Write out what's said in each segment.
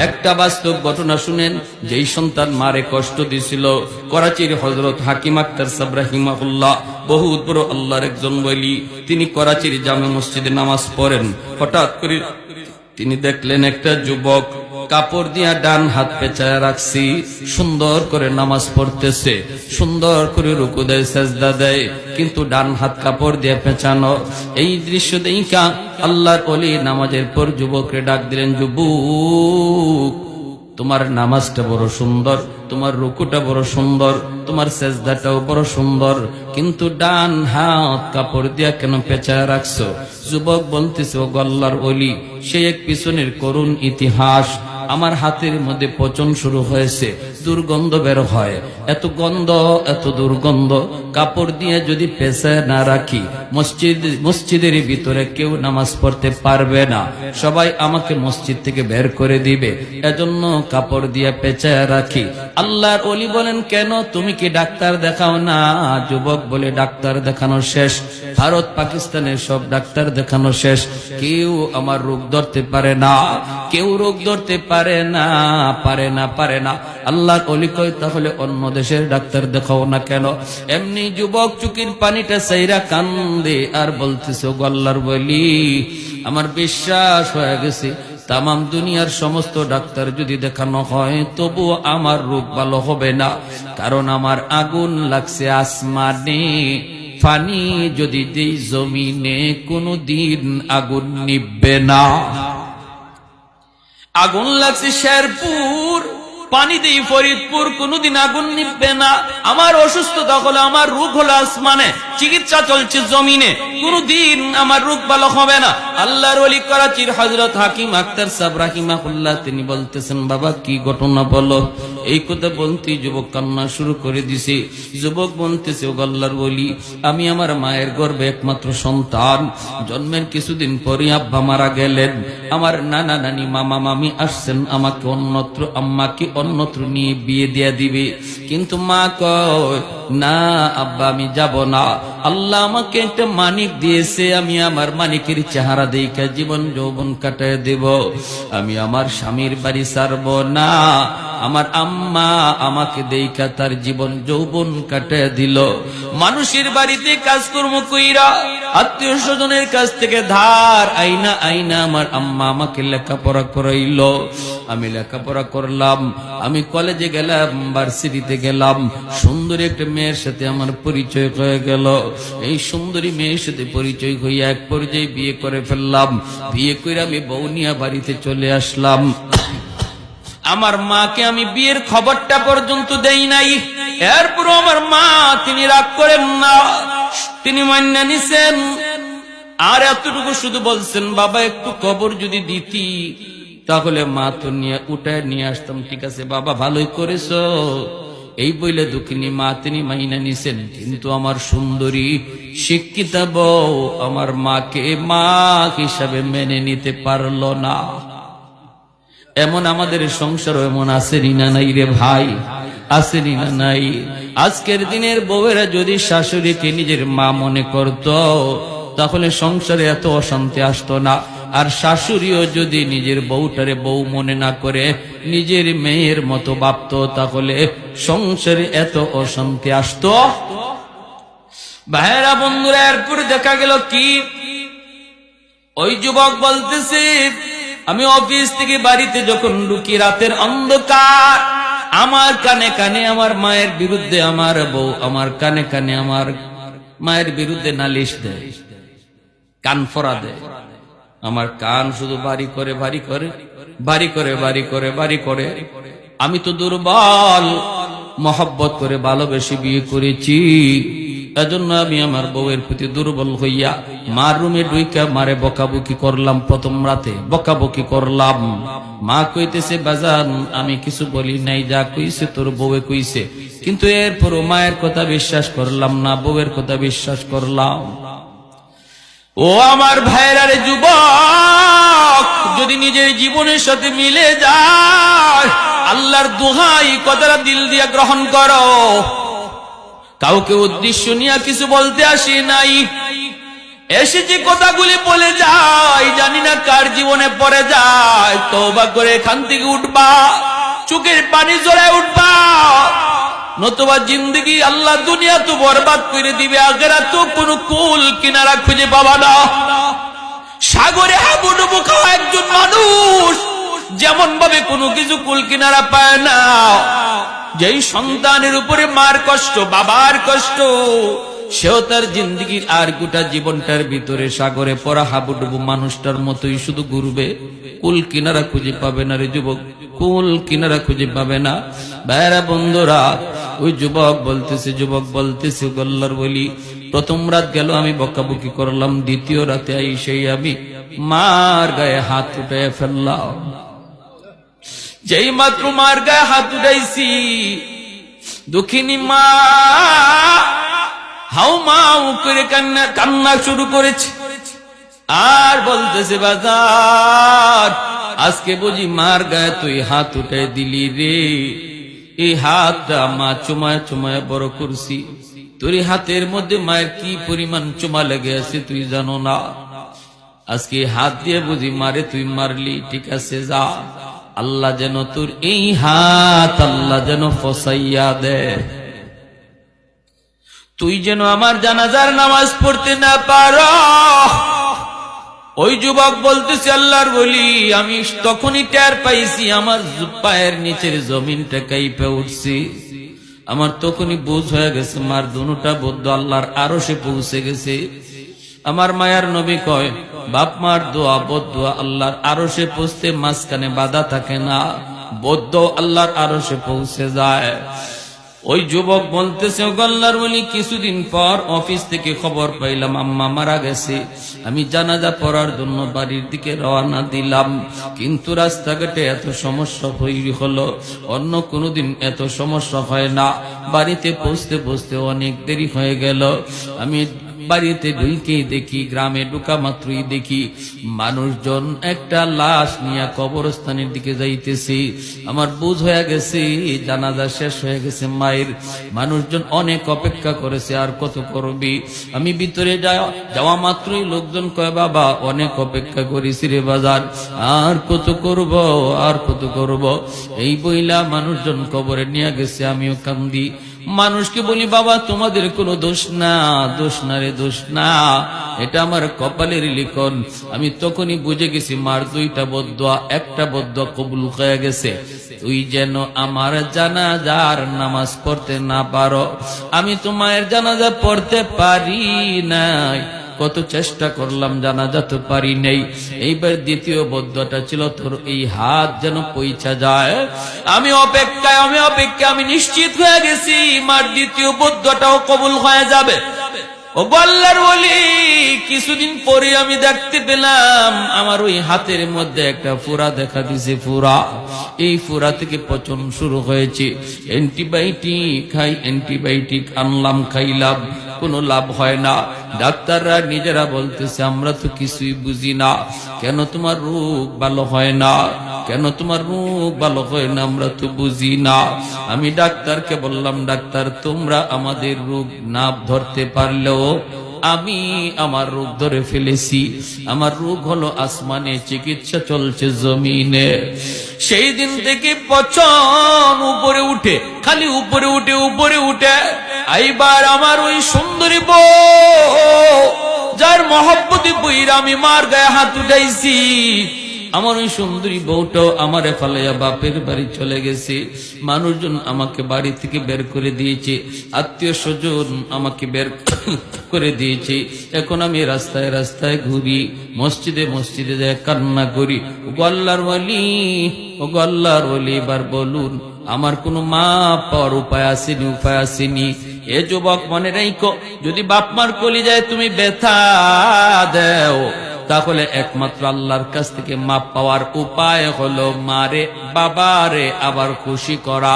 একটা বাস্তব ঘটনা শুনেন। যেই সন্তান মারে কষ্ট দিছিল, করাচির হযরত হাকিম আক্তার সাহেব রাহিমাহুল্লাহ, বহুত বড় আল্লাহর একজন ওলি। তিনি করাচির জামে মসজিদে নামাজ পড়েন। হঠাৎ করে তিনি দেখলেন একটা যুবক কাপড় দিয়া ডান হাত পেঁচায় রাখছি, সুন্দর করে নামাজ পড়তেছে, সুন্দর করে রুকু দেয়, সেজদা দেয়, কিন্তু ডান হাত কাপড় দিয়ে পেঁচানো। এই দৃশ্য দেখা আল্লাহর ওলি নামাজের পর যুবককে ডাক দিলেন, যুবক, তোমার নামাজটা বড় সুন্দর, তোমার রুকুটা বড় সুন্দর, তোমার সেজদাটাও বড় সুন্দর, কিন্তু ডান হাত কাপড় দিয়া কেন পেঁচায় রাখছো? যুবক বলতেছে, ও আল্লাহর ওলি, সে এক পিছনের করুণ ইতিহাস। আমার হাতের মধ্যে পচন শুরু হয়েছে, দুর্গন্ধ বের হয়, এত গন্ধ, এত দুর্গন্ধ, কাপড় দিয়ে যদি পেঁচায় না রাখি মসজিদের ভিতরে কেউ নামাজ পড়তে পারবে না, সবাই আমাকে মসজিদ থেকে বের করে দিবে, এজন্য কাপড় দিয়ে পেঁচায় রাখি। আল্লাহর ওলি বলেন, কেন, তুমি কি ডাক্তার দেখাও না? যুবক বলে, ডাক্তার দেখানো শেষ, ভারত পাকিস্তানের সব ডাক্তার দেখানো শেষ, কেউ আমার রোগ ধরতে পারে না, কেউ রোগ ধরতে পারে না, পারে না, পারে না। আল্লাহর ওলি কয়, তাহলে অন্য দেশের ডাক্তার দেখাও না কেন? এমনি যুবক চুকির পানিটা চাইরা কান্দে আর বলতেছে, ও আল্লাহর ওলি, আমার বিশ্বাস হয়ে গেছে তামাম দুনিয়ার সমস্ত ডাক্তার যদি দেখানো হয় তবুও আমার রোগ ভালো হবে না, কারণ আমার আগুন লাগছে আসমানে, পানি যদি দেই জমিনে কোনদিন আগুন নিভবে না। আগুন লাগছে শেরপুর, পানি দেই ফরিদপুর, কোনদিন আগুন নিভবে না। আমার অসুস্থতা হলো, আমার রোগ হলো আসমানে, চিকিৎসা চলছে জমিনে, কোনদিন আমার রোগ ভালো হবে না। আল্লাহর ওলি করাচির হযরত হাকিম আক্তার সাহেব রাহিমাহুল্লাহ, তিনি বলতেছেন, বাবা কি ঘটনা বলো। এই কথা বলতেই যুবক কান্না শুরু করে দিছে। যুবক বলতেছে, ও আল্লাহর ওলি, আমি আমার মায়ের গর্ভে একমাত্র সন্তান, জন্মের কিছুদিন পরে আব্বা মারা গেলেন, আমার নানা নানি মামা মামি আসছেন আমাকে অন্যত্র, আম্মাকে অন্যত্র নিয়ে বিয়ে দিয়ে দিবে, কিন্তু মা কয়, না আব্বা আমি যাব না, আল্লাহ আমাকে একটা মানিক দিয়েছে, আমি আমার মানিকের চেহারা দেখে জীবন যৌবন কাটায় দেব, আমি আমার স্বামীর বাড়ি ছাড়ব না। আমার আম্মা আমাকে দেখা তার জীবন যৌবন কাটায় দিল, মানুষের বাড়িতে কাজকর্ম কইরা, আত্মীয় স্বজনের কাছ থেকে ধার আইনা আইনা আমার আম্মা আমাকে লেখাপড়া করাইল, আমি লেখাপড়া করলাম, আমি কলেজে গেলাম, ভার্সিটিতে গেলাম, সুন্দরী একটা মেয়ের সাথে আমার পরিচয় হয়ে গেল। এই সুন্দরী মেয়ের সাথে পরিচয় হইয়া এক পর্যায়ে বিয়ে করে ফেললাম, বিয়ে করে আমি বউনিয়া বাড়িতে চলে আসলাম। আমার মাকে আমি বিয়ের খবরটা পর্যন্ত দেই নাই, এরপর আমার মা তিনি রাগ করেন না, তিনি মান্য নিছেন, আর এতটুকু শুধু বলছেন, বাবা একটু কবর যদি দিতি তাহলে মা তো নিয়ে উঠায় নিয়ে আসতাম। ঠিক আছে বাবা, ভালোই করেছো, এই বইলে দুঃখিনী মা তিনি মাইনা নিছেন। কিন্তু আমার সুন্দরী শিক্ষিতা বউ আমার মাকে মা হিসাবে মেনে নিতে পারল না। এমন আমাদের সংসার এমন আসেনি না নাই রে ভাই, আসেনি না নাই? আজকের দিনের বউয়েরা যদি শাশুড়িকে নিজের মা মনে করত তাহলে সংসারে এত অশান্তি আসতো না। আর শাশুড়িও যদি নিজের বউটারে বউ মনে না করে নিজের মেয়ের মতো ভাবতো তাহলে সংসারে এত অশান্তি আসতো। ভাইরা বন্ধুরা, এরপরে দেখা গেল কি, ওই যুবক বলতেছে, আমি অফিস থেকে বাড়িতে যখন ঢুকি রাতের অন্ধকার, আমার কানে কানে আমার মায়ের বিরুদ্ধে আমার বউ আমার কানে কানে আমার মায়ের বিরুদ্ধে নালিশ দেয়, কান ফোড়া দেয়। আমার কান শুধু বাড়ি করে বাড়ি করে বাড়ি করে বাড়ি করে বাড়ি করে। আমি তো দুর্বল, মহব্বত করে ভালোবেসে বিয়ে করেছি, এজন্য আমি আমার বউয়ের প্রতি দুর্বল হইয়া মার রুমে ঢুইকা মারে বকাবকি করলাম। প্রথম রাতে বকাবকি করলাম। মা কইতেছে, বাজান আমি কিছু বলি নাই, যা কইছে তোর বউয়ে কইছে। কিন্তু এরপরও মায়ের কথা বিশ্বাস করলাম না, বউয়ের কথা বিশ্বাস করলাম। ও আমার ভাইরা রে যুবক, যদি নিজের জীবনের সাথে মিলে যায়, আল্লাহর দোহাই কথাটা দিল দিয়া গ্রহণ করো। কাউকে উদ্দেশ্য নিয়ে কিছু বলতে আসি নাই। এসে যে কথাগুলি বলে যায় জানি না কার জীবনে পড়ে যায়, তওবা করে এখান থেকে উঠবা, চোখের পানি জড়ায় উঠবা, নতুবা জিন্দগি আল্লাহ দুনিয়া তো বরবাদ করে দিবে, আখিরাত তো কোনো কুল কিনারা খুঁজে পাবা না। সাগরে হাবুডুবু খাওয়া একজন মানুষ যেমন ভাবে কোনো কিছু কুল কিনারা পায় না, যেই সন্তানের উপরে মার কষ্ট, বাবার কষ্ট, সেও তার জিন্দগির আর গোটা জীবনটার ভিতরে সাগরে পড়া হাবুডুবু মানুষটার মতোই শুধু ঘুরবে, কুল কিনারা খুঁজে পাবে না রে যুবক, কুল কিনারা খুঁজে পাবে না। ভাইরা বন্ধুরা, ওই যুবক বলতেছে গল্লার বলি, প্রথম রাত গেল আমি বকাবকি করলাম, দ্বিতীয় রাতে আইসেই আমি মার গায়ে হাত উঠাইয়া ফেললাম। যেই মাত্র মার গায়ে হাত উঠাইছি, দুঃখিনী মা হাউ মাউ করে কান্না শুরু করেছে, আর বলতেছে বাজার আজকে বুঝি মার গায়ে তুই হাত উঠাই দিলি রে, এই হাতটা মা চুমায় চুমায় বড় করছি, তোর হাতের মধ্যে মায়ের কি পরিমাণ চুমা লেগে আছে তুই জানো না, আজকে হাত দিয়ে বুঝি মারে তুই মারলি, ঠিক আছে যা, আল্লাহ যেন তোর এই হাত আল্লাহ যেন ফসাইয়া দে, তুই যেন আমার জানাজার নামাজ পড়তে না পারো। ওই যুবক বলতেছে আল্লাহর বলি, আমি তখনই টের পাইছি আমার পায়ের নিচের জমিনটা কাইপে উঠছে, আমার তখনই বুঝ হয়ে গেছে মার দুটা বদ্ধ আল্লাহর আরশে পৌঁছে গেছে। আমার মায়ার নবী কয়, বাপ মার দোয়া বদদোয়া আল্লাহর আরশে পৌঁছতে মাঝখানে বাধা থাকে না, বদ্ধ আল্লাহর আরশে পৌঁছে যায়। ওই যুবক বলতেছে, আল্লাহর ওলি কিছুদিন পর অফিস থেকে খবর পাইলাম আম্মা মারা গেছে, আমি জানাজা পড়ার জন্য বাড়ির দিকে রওনা দিলাম, কিন্তু রাস্তাঘাটে এত সমস্যা হলো, অন্য কোনোদিন এত সমস্যা হয় না, বাড়িতে পৌঁছতে পৌঁছতে অনেক দেরি হয়ে গেল। আমি বাড়িতে ঢুকেই দেখি, গ্রামে ঢুকা মাত্রই দেখি মানুষজন একটা লাশ নিয়ে কবরস্থানের দিকে যাইতেছে। আমার বুঝ হয়ে গেছে জানাজা শেষ হয়ে গেছে মায়ের, মানুষজন অনেক অপেক্ষা করেছে, আর কত করবি। আমি ভিতরে যাওয়া মাত্রই লোকজন কয়, বাবা অনেক অপেক্ষা করেছি রে বাজার, আর কত করব, আর কত করব। এই বইলা মানুষজন কবরে নিয়ে গেছে, আমিও কান্দি। মানুষকে বলি, বাবা তোমাদের কোনো দোষ না, দোষ না রে, দোষ না, এটা আমার কপালের লিখন। আমি তখনই বুঝে গেছি মার দুইটা বদদোয়া, একটা বদদোয়া কবুল হয়ে গেছে। তুই যেন আমার জানাজার নামাজ পড়তে না পারো, আমি তোমার জানাজা পড়তে পারি নাই, কত চেষ্টা করলাম জানাজা তো পারি নাই। এইবার দ্বিতীয় বদ্ধটা ছিল, তোর এই হাত যেন পৌঁছা যায়। আমি অপেক্ষায় আমি নিশ্চিত হয়ে গেছি মার দ্বিতীয় বদ্ধটাও কবুল হয়ে যাবে। ও আল্লাহর ওলি, কিছুদিন পরে আমি দেখতে পেলাম আমার ওই হাতের মধ্যে একটা ফোড়া দেখা দিছে, ফোড়া। এই ফোড়া থেকে পচন শুরু হয়েছে। অ্যান্টিবায়োটিক খাই, অ্যান্টিবায়োটিক আনলাম, খাইলাম, কোনো লাভ হয় না। ডাক্তাররা নিজেরা বলতেছে, আমরা তো কিছুই বুঝি না, কেন তোমার রোগ ভালো হয় না, কেন তোমার রোগ ভালো হয় না, আমরা তো বুঝি না। আমি ডাক্তারকে বললাম, ডাক্তার তোমরা আমাদের রোগ না ধরতে পারলেও আমি আমার রোগ ধরে ফেলেছি। আমার রোগ হলো আসমানে, চিকিৎসা চলছে জমিনে। সেই দিন থেকে পচন উপরে উঠে, খালি উপরে উঠে উপরে উঠে। এইবার আমার ওই সুন্দরী বউ, যার মহব্বতে বইরা আমি মার গায়ে হাত উঠাইছি, আমার ওই সুন্দরী বউটাও আমার ফালাইয়া বাপের বাড়ি চলে গেছে। মানুষজন আমাকে বাড়ি থেকে বের করে দিয়েছে, আত্মীয় স্বজন আমাকে বের করে দিয়েছে। এখন আমি রাস্তায় রাস্তায় ঘুরি, মসজিদে মসজিদে যায় কান্না করি। ওগো আল্লাহর ওলি, ওগো আল্লাহর ওলি, এবার বলুন আমার কোনো মা পাওয়ার উপায় আসেনি, উপায় আসেনি। এ যুবক মনে রাখো, যদি বাপ মার কলিজায় তুমি ব্যথা দাও, তাহলে একমাত্র আল্লাহর কাছ থেকে মাপ পাওয়ার উপায় হলো মারে বাবারে আবার খুশি করা।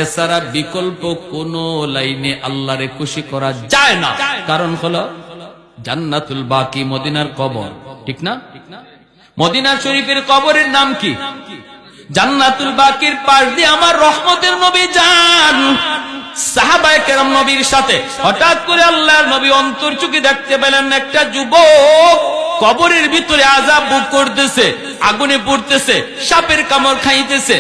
এছাড়া বিকল্প কোন লাইনে আল্লাহরে খুশি করা যায় না। কারণ হলো জান্নাতুল বাকি, মদিনার কবর, ঠিক না? মদিনা শরীফের কবরের নাম কি? জান্নাতুল বাকির পাশ দিয়ে আমার রহমতের নবী যান। সাহাবায়ে কেরাম নবীর সাথে। হঠাৎ করে আল্লাহর নবী অন্তর্চুকি দেখতে পেলেন একটা যুবক কবরের ভিতরে আযাব ভোগ করতেছে, আগুনে পুড়তেছে, সাপের কামড় খাইতেছে।